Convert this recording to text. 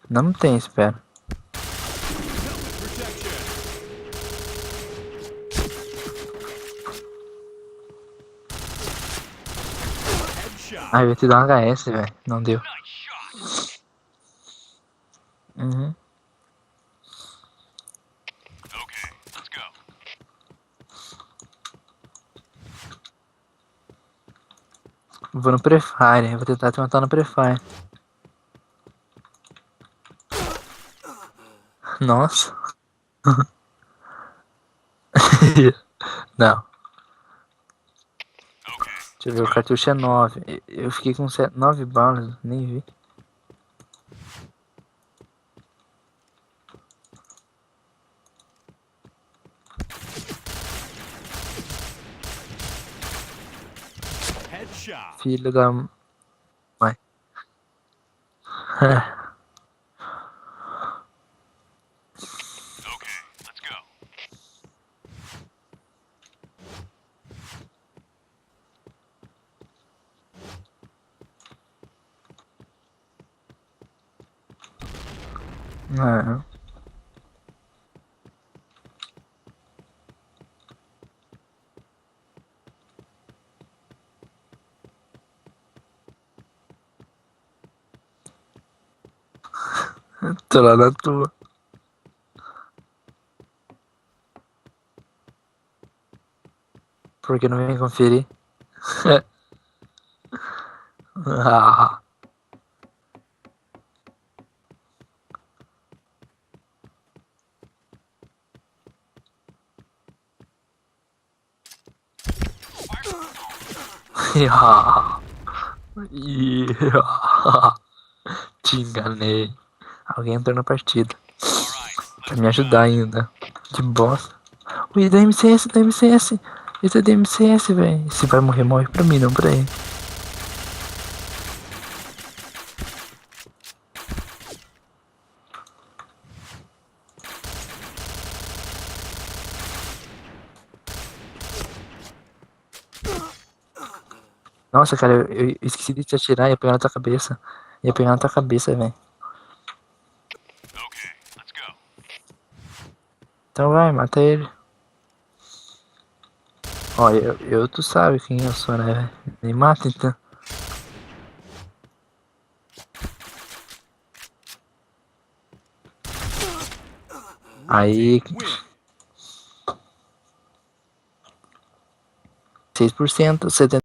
Não tem, espera. Ai, eu ia te dar um HS, velho. Não deu. Uhum. Vou no Prefire. Vou tentar te matar no Prefire. Nossa. Não. Deixa eu ver, o cartucho é 9. Eu fiquei com 9 balas, nem vi. Filho da mãe. Não. Tô lá na tua. Por que não vem conferir? Ah. Te enganei. Alguém entrou na partida. Pra me ajudar ainda. Que bosta. Ui, da MCS, da MCS. Esse é da MCS, velho. Se vai morrer, morre pra mim, não pra ele. Nossa, cara, eu esqueci de te atirar. Ia pegar na tua cabeça. Ia pegar na tua cabeça, velho. Então vai, mata ele. Ó, tu sabe quem eu sou, né, velho? Me mata então. Aí. 6%, 70%.